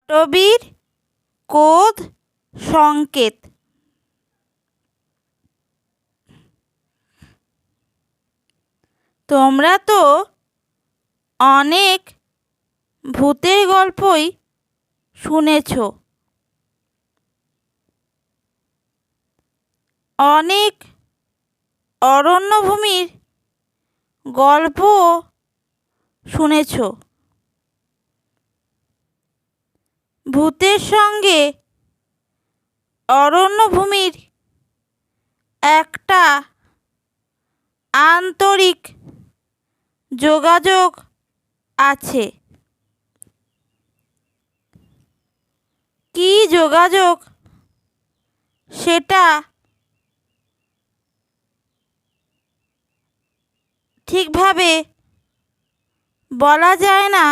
অটবীর কোদ সংকেত। তোমরা তো অনেক ভূতের গল্পই শুনেছ, অনেক অরণ্যভূমির গল্পও শুনেছ। ভূতের সঙ্গে অরণ্যভূমির একটা আন্তরিক যোগাযোগ আছে। কী যোগাযোগ সেটা ঠিকভাবে বলা যায় না,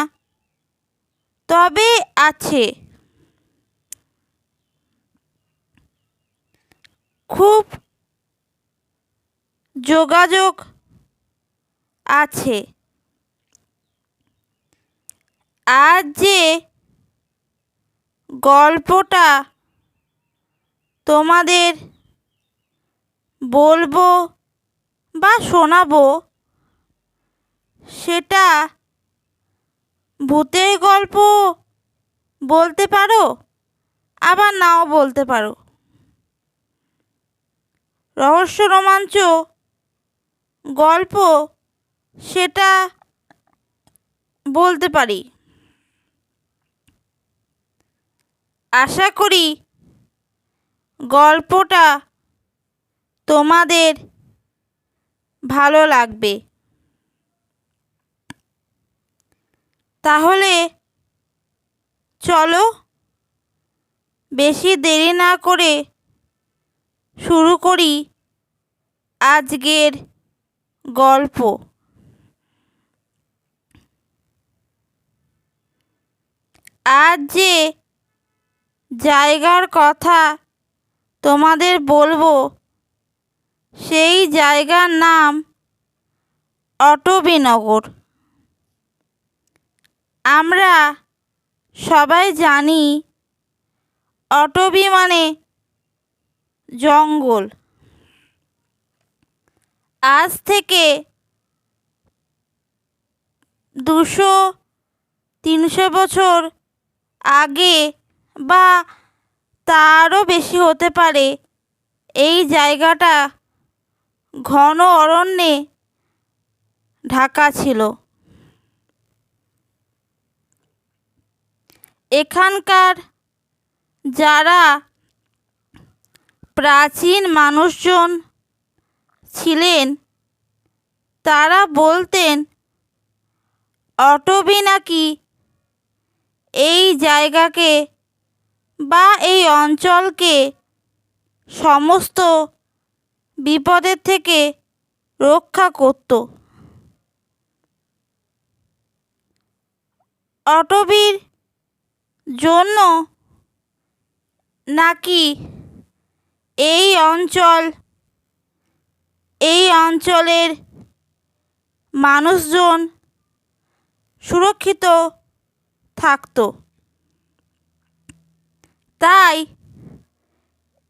তবে আছে। খুব যোগাযোগ আছে। আজ যে গল্পটা তোমাদের বলবো বা শোনাবো, সেটা ভূতের গল্প বলতে পারো, আবার নাও বলতে পারো। রহস্য রোমাঞ্চ গল্প সেটা বলতে পারি। আশা করি গল্পটা তোমাদের ভালো লাগবে। তাহলে চলো, বেশি দেরি না করে শুরু করি আজকের গল্প। আজ যে জায়গার কথা তোমাদের বলবো, সেই জায়গার নাম অটবীনগর। আমরা সবাই জানি অটবী মানে জঙ্গল। আজ থেকে 200-300 বছর আগে বা তারও বেশি হতে পারে, এই জায়গাটা ঘন অরণ্যে ঢাকা ছিল। এখানকার যারা প্রাচীন মানুষজন ছিলেন, তারা বলতেন অটবী নাকি এই জায়গাকে বা এই অঞ্চলকে সমস্ত বিপদের থেকে রক্ষা করত। অটবীর জন্য নাকি এই অঞ্চলের মানুষজন সুরক্ষিত থাকত। তাই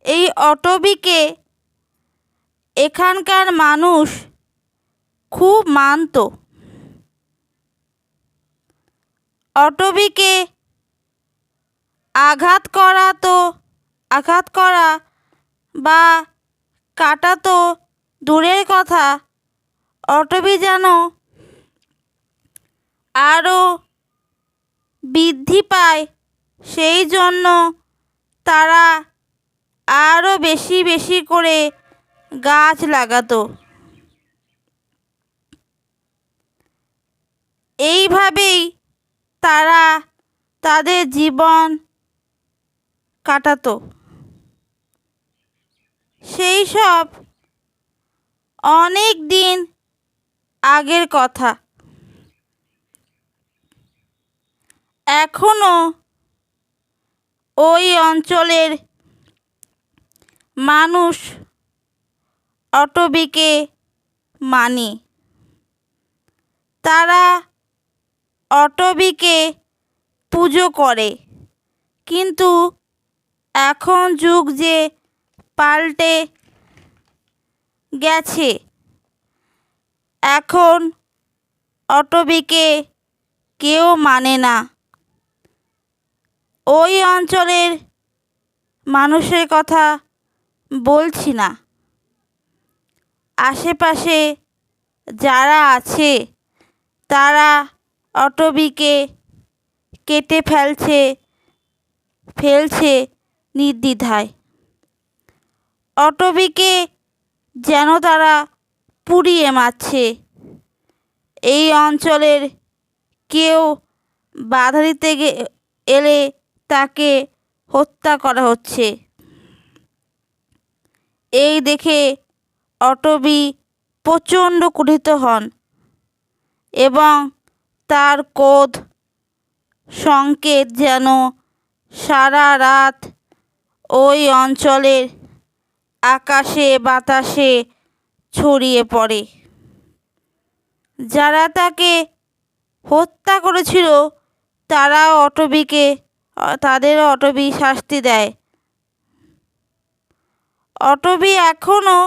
এই অটবীকে এখানকার মানুষ খুব মানত। অটবীকে আঘাত করা বা কাটা তো দূরের কথা, অটবী যেন আরও বৃদ্ধি পায়, সেই জন্য তারা আরও বেশি বেশি করে গাছ লাগাতো। এইভাবেই তারা তাদের জীবন কাটাতো। সেই সব অনেক দিন আগের কথা। এখনো ওই অঞ্চলের মানুষ অটবীকে মানে। তারা অটবীকে পুজো করে কিন্তু এখন যুগ যে পাল্টে গেছে, এখন অটবিকে কেউ মানে না। ওই অঞ্চলের মানুষের কথা বলছি না, আশেপাশে যারা আছে তারা অটবিকে কেটে ফেলছে নির্দ্বিধায়। অটবিকে যেন তারা পুড়িয়ে মারছে। এই অঞ্চলের কেউ বাধা দিতে এলে তাকে হত্যা করা হচ্ছে। এই দেখে অটবি প্রচণ্ড কুণ্ঠিত হন এবং তার ক্রোধ সংকেত যেন সারা রাত ওই অঞ্চলের আকাশে বাতাসে ছড়িয়ে পড়ে। যারা তাকে হত্যা করেছিল তাদেরও অটবি শাস্তি দেয়। অটবি এখনও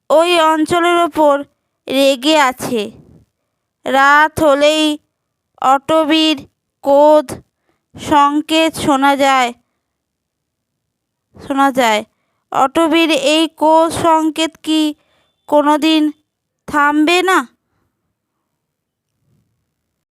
ওই অঞ্চলের ওপর রেগে আছে। রাত হলেই অটবির ক্রোধ সংকেত শোনা যায়। অটবির এই ক্রোধ সংকেত কি কোনোদিন থামবে না?